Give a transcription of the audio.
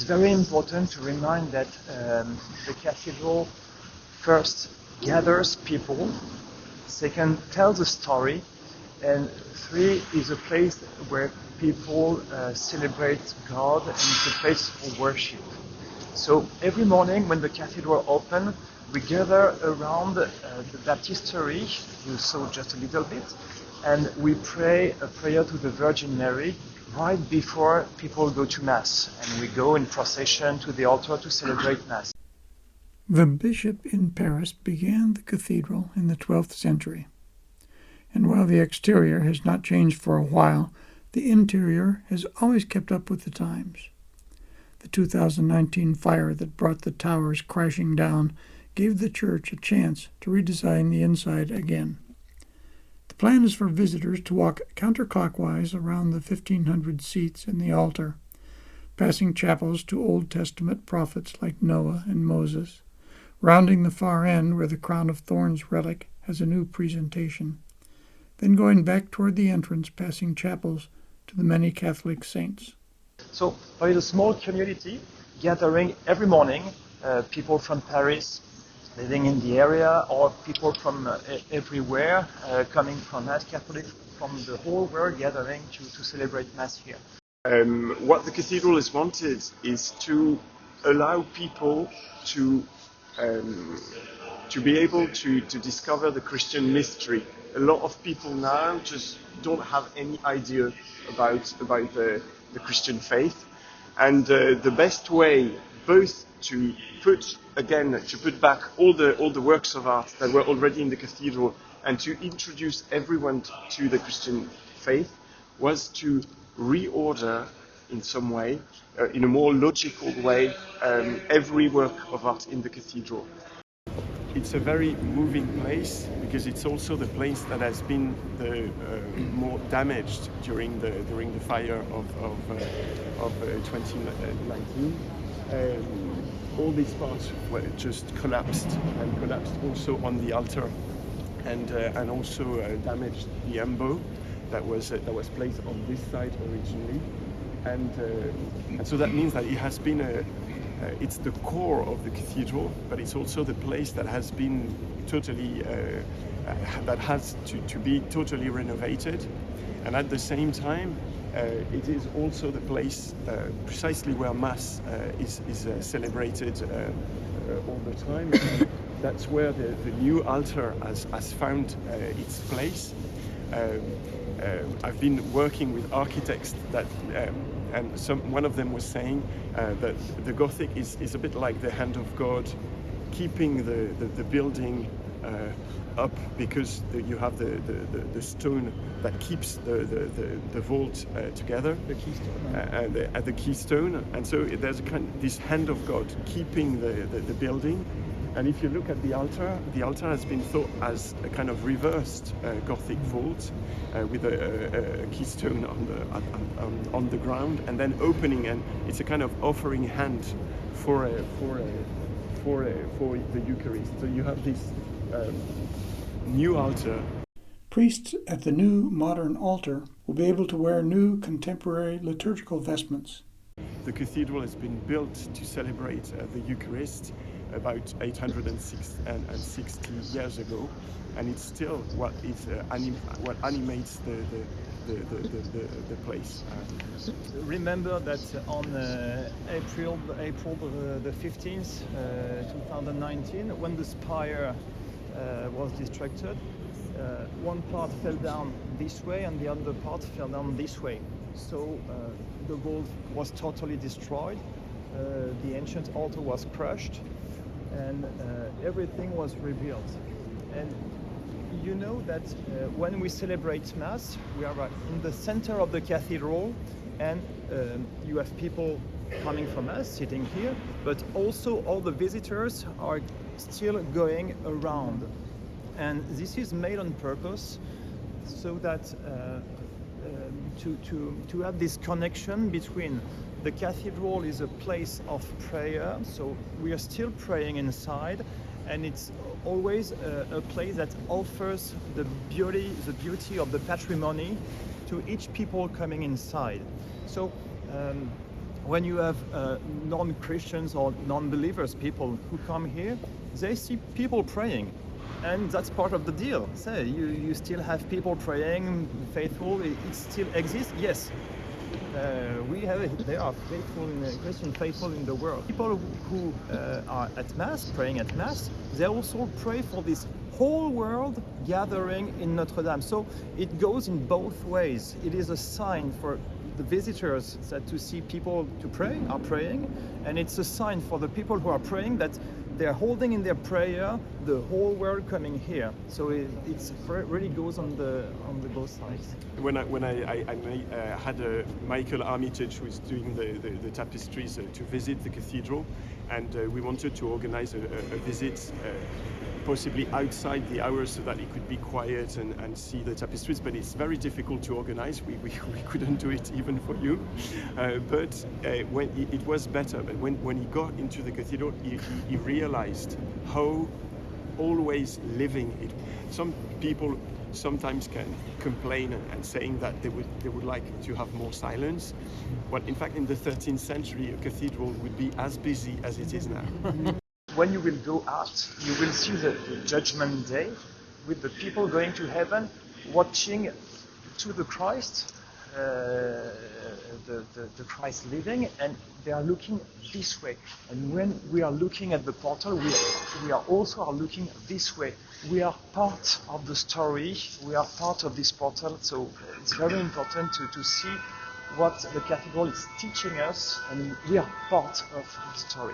it's very important to remind that the cathedral first gathers people, second tells a story, and three is a place where people celebrate God, and it's a place for worship. So every morning when the cathedral opens, we gather around the baptistry, you saw just a little bit, and we pray a prayer to the Virgin Mary right before people go to Mass, and we go in procession to the altar to celebrate Mass. The bishop in Paris began the cathedral in the 12th century, and while the exterior has not changed for a while, the interior has always kept up with the times. The 2019 fire that brought the towers crashing down gave the church a chance to redesign the inside again. The plan is for visitors to walk counterclockwise around the 1,500 seats in the altar, passing chapels to Old Testament prophets like Noah and Moses, rounding the far end where the crown of thorns relic has a new presentation, then going back toward the entrance, passing chapels to the many Catholic saints. So there is a small community gathering every morning, people from Paris living in the area, or people from everywhere coming from Mass, Catholics from the whole world gathering to celebrate Mass here. What the cathedral has wanted is to allow people to be able to discover the Christian mystery. A lot of people now just don't have any idea about the Christian faith, and the best way both to put back all the works of art that were already in the cathedral and to introduce everyone to the Christian faith was to reorder in some way, in a more logical way, every work of art in the cathedral. It's a very moving place because it's also the place that has been the more damaged during the fire of 2019. All these parts were just collapsed also on the altar, and also damaged the embo that was placed on this side originally, and so that means that it has been it's the core of the cathedral, but it's also the place that has been totally that has to be totally renovated, and at the same time it is also the place precisely where Mass is celebrated all the time. That's where the new altar has found its place. I've been working with architects that, and one of them was saying that the Gothic is a bit like the hand of God, keeping the building up, because you have the stone that keeps the vault together, The keystone. The keystone, and so there's this hand of God keeping the building. And if you look at the altar has been thought as a kind of reversed Gothic vault with a keystone on the ground, and then opening, and it's a kind of offering hand for the Eucharist. So you have this new altar. Priests at the new modern altar will be able to wear new contemporary liturgical vestments. The cathedral has been built to celebrate the Eucharist about 860 years ago, and it's still what animates the place. Remember that on April the 15th, 2019, when the spire was destructed, one part fell down this way and the other part fell down this way. So the vault was totally destroyed, the ancient altar was crushed, and everything was rebuilt. And you know that when we celebrate Mass, we are in the center of the cathedral, and you have people coming from Mass sitting here, but also all the visitors are still going around. And this is made on purpose so that to have this connection between the cathedral is a place of prayer, so we are still praying inside, and it's always a place that offers the beauty of the patrimony to each people coming inside. So when you have non-Christians or non-believers, people who come here, they see people praying. And that's part of the deal. So you still have people praying, faithful, it still exists, yes. They are faithful in Christian, faithful in the world. People who are at Mass, praying at Mass, they also pray for this whole world gathering in Notre Dame. So it goes in both ways. It is a sign for the visitors that to see people to pray are praying, and it's a sign for the people who are praying that they're holding in their prayer the whole world coming here. So it really goes on the both sides. When I had Michael Armitage, who is doing the tapestries, to visit the cathedral, and we wanted to organize a visit possibly outside the hours so that it could be quiet and see the tapestries, but it's very difficult to organize. We couldn't do it even for you, but when it was better. But when he got into the cathedral, he realized how always living it. Some people sometimes can complain and saying that they would like to have more silence. But in fact, in the 13th century, a cathedral would be as busy as it is now. When you will go out, you will see the Judgment Day with the people going to heaven, watching to the Christ, the Christ living, and they are looking this way. And when we are looking at the portal, we are also looking this way. We are part of the story. We are part of this portal. So it's very important to see what the cathedral is teaching us, and we are part of the story.